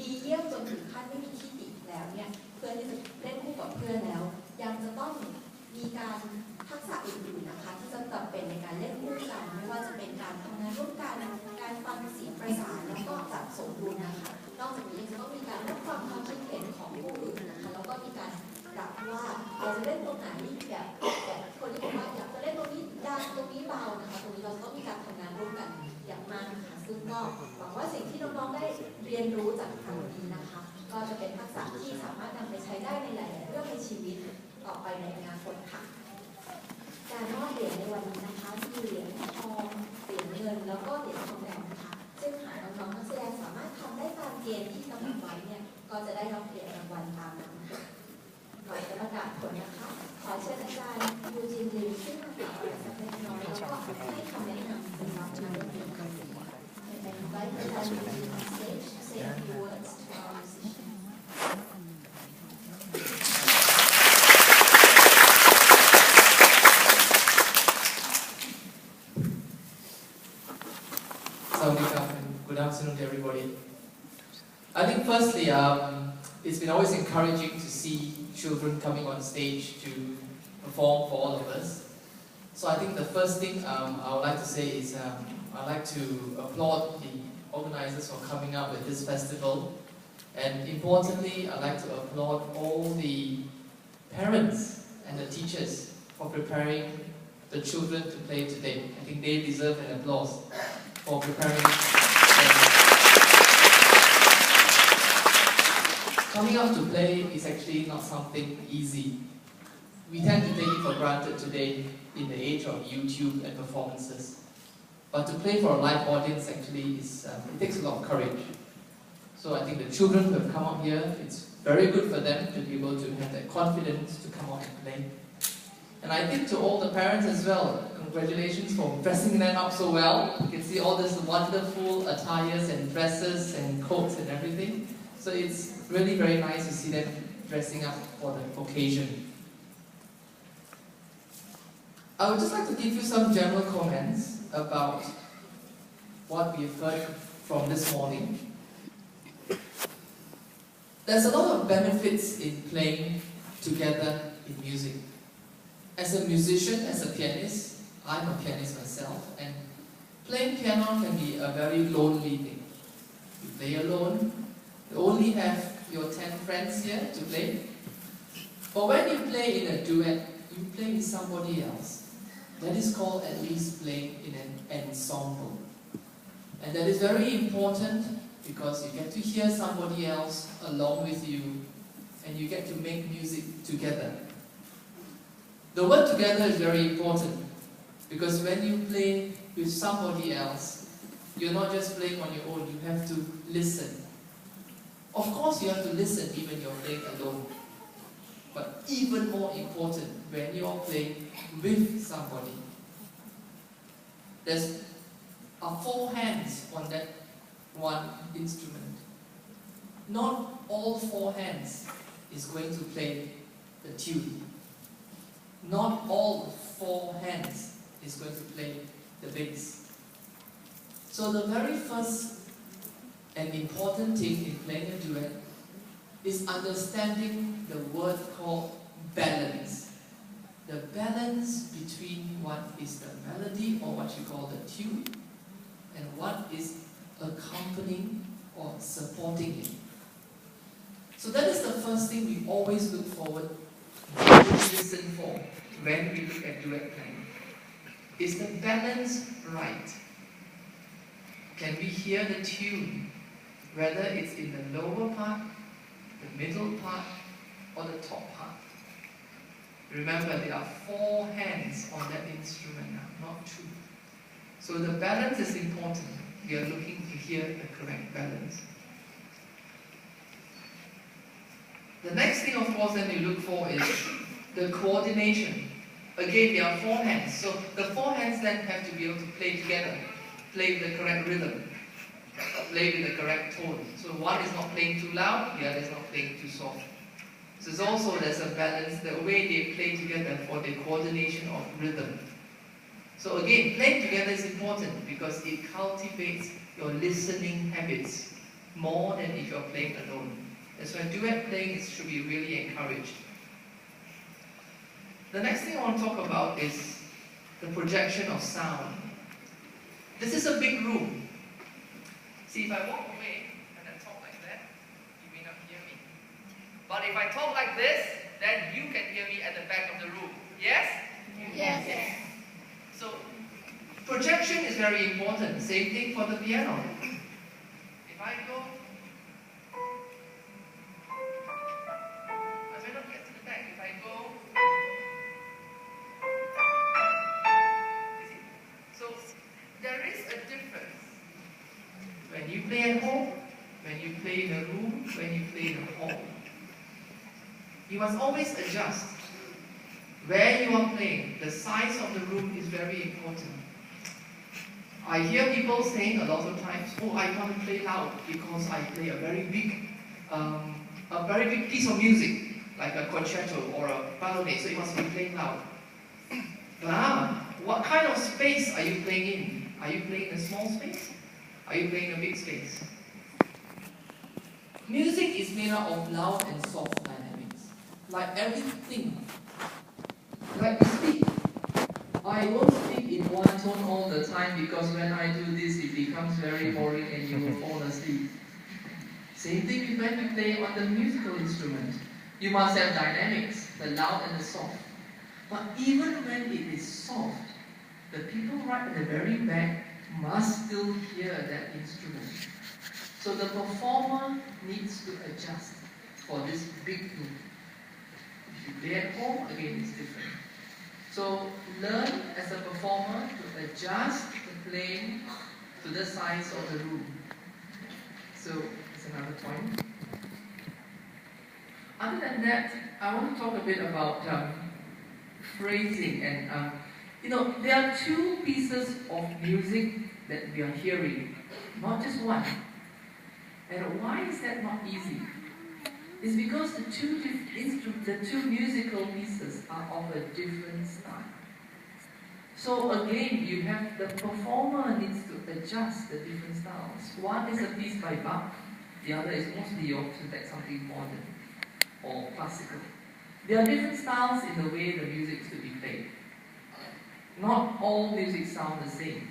ดีเยี่ยมจนถึงขั้นไม่มีที่ติแล้วเนี่ยเพื่อที่จะเล่นคู่กับเพื่อนแล้วยังจะต้องมีการทักษะอื่นๆนะคะที่จะจำเป็นในการเล่นคู่กันไม่ว่าจะเป็นการทำงานร่วมกันการฟังเสียงประสานแล้วก็จัดสมดุลนะคะนอกจากนี้ยังจะต้องมีการรับฟังความคิดเห็นของผู้อื่นนะคะแล้วก็มีการปรับว่าเราจะเล่นตรงไหนแบบคนที่บอกว่าอยากจะเล่นตรงนี้ดังตรงนี้เบานะคะตรงนี้เราต้องมีการทำงานร่วมกันอย่างมากนะคะซึ่งก็หวังว่าสิ่งที่น้องๆได้เรียนรู้จากครั้งนี้นะคะก็จะเป็นทักษะที่สามารถนำไปใช้ได้ในหลายๆเรื่องในชีวิตต่อไปในอนาคตค่ะการมอบเหรียญในวันนี้นะคะมีเหรียญทองเหรียญเงินแล้วก็เหรียญทองแดงนะคะซึ่งหากน้องๆนักแสดงสามารถทำได้ตามเกณฑ์ที่กำหนดไว้เนี่ยก็จะได้รับเหรียญรางวัลตามนั้นค่ะก่อนจะประกาศผลนะคะขอเชิญอาจารย์ยูจินลิวขึ้นมากล่าวอะไรสักเล็กน้อยแล้วก็ให้คำแนะนำสำหรับงานเรียนการศึกษาในไว้อาจารย์ยูจินลิว stage to say a few words to our musicians. Good afternoon to everybody. I think firstly, it's been always encouraging to see children coming on stage to perform for all of us. So I think the first thing I would like to say is I'd like to applaud the organizers for coming up with this festival. And importantly, I'd like to applaud all the parents and the teachers for preparing the children to play today. I think they deserve an applause for preparing them. Coming out to play is actually not something easy. We tend to take it for granted today in the age of YouTube and performances. But to play for a live audience actually it takes a lot of courage. So I think the children who have come out here, it's very good for them to be able to have that confidence to come out and play. And I think to all the parents as well, congratulations for dressing them up so well. You can see all these wonderful attires and dresses and coats and everything. So it's really very nice to see them dressing up for the occasion. I would just like to give you some general comments about what we've heard from this morning. There's a lot of benefits in playing together in music. As a musician, as a pianist, I'm a pianist myself, and playing piano can be a very lonely thing. You play alone, you only have your 10 friends here to play. But when you play in a duet, you play with somebody else. That is called at least playing in an ensemble. And that is very important because you get to hear somebody else along with you, and you get to make music together. The word together is very important because when you play with somebody else, you're not just playing on your own, you have to listen. Of course you have to listen even you're playing alone. But even more important when you're playing with somebody. There's 4 hands on that one instrument. Not all 4 hands is going to play the tune. Not all 4 hands is going to play the bass. So the very first and important thing in playing a duet is understanding the word called balance. The balance between what is the melody or what you call the tune and what is accompanying or supporting it. So that is the first thing we always look forward to listen for when we look at duet playing. Is the balance right? Can we hear the tune, whether it's in the lower part, the middle part, or the top part? Remember, there are 4 hands on that instrument now, not 2. So the balance is important. We are looking to hear the correct balance. The next thing, of course, that you look for is the coordination. Again, there are 4 hands. So the 4 hands then have to be able to play together, play with the correct rhythm, play with the correct tone. So one is not playing too loud, the other is not playing too soft. So it's also there's a balance, the way they play together for the coordination of rhythm. So again, playing together is important because it cultivates your listening habits. more than if you're playing alone. That's why duet playing should be really encouraged. The next thing I want to talk about is the projection of sound. This is a big room. See, if I walk away and I talk like that, you may not hear me. But if I talk like this, then you can hear me at the back of the room. Yes? Yes. So, projection is very important. Same thing for the piano. If I go, I may not get to the back. If I go, you see? So, there is a difference. When you play at home, when you play in a room, when you play in a hall. You must always adjust. Where you are playing, the size of the room is very important. I hear people saying a lot of times, oh, I want to play loud because I play a very big piece of music, like a concerto or a ballet, so you must be playing loud. What kind of space are you playing in? Are you playing in a small space? Are you playing in a big space? Music is made up of loud and soft dynamics. Like everything. Like we speak. I won't speak in one tone all the time because when I do this, it becomes very boring and you will fall asleep. Same thing with when you play on the musical instrument. You must have dynamics, the loud and the soft. But even when it is soft, the people right at the very back must still hear that instrument. So the performer needs to adjust for this big room. If you play at home, again it's different. So learn as a performer to adjust the playing to the size of the room. So that's another point. Other than that, I want to talk a bit about phrasing and there are two pieces of music that we are hearing, not just one. And why is that not easy? It's because the two musical pieces are of a different style. So again, you have the performer needs to adjust the different styles. One is a piece by Bach, the other is mostly like something modern or classical. There are different styles in the way the music is to be played. Not all music sound the same.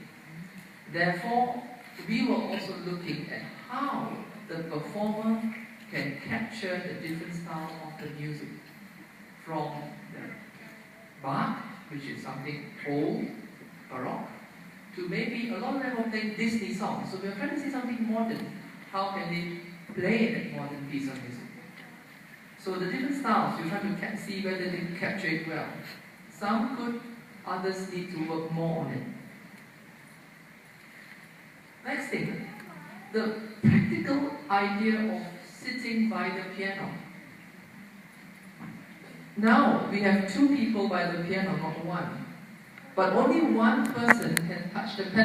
Therefore, we were also looking at how the performer can capture the different style of the music. From the Bach, which is something old, Baroque, to maybe a lot of them will play Disney songs. So we are trying to say something modern. How can they play that modern piece of music? So the different styles, you're trying to see whether they can capture it well. Some could, others need to work more on it. Next thing, the practical idea of sitting by the piano. Now we have two people by the piano, not one. But only one person can touch the pedal.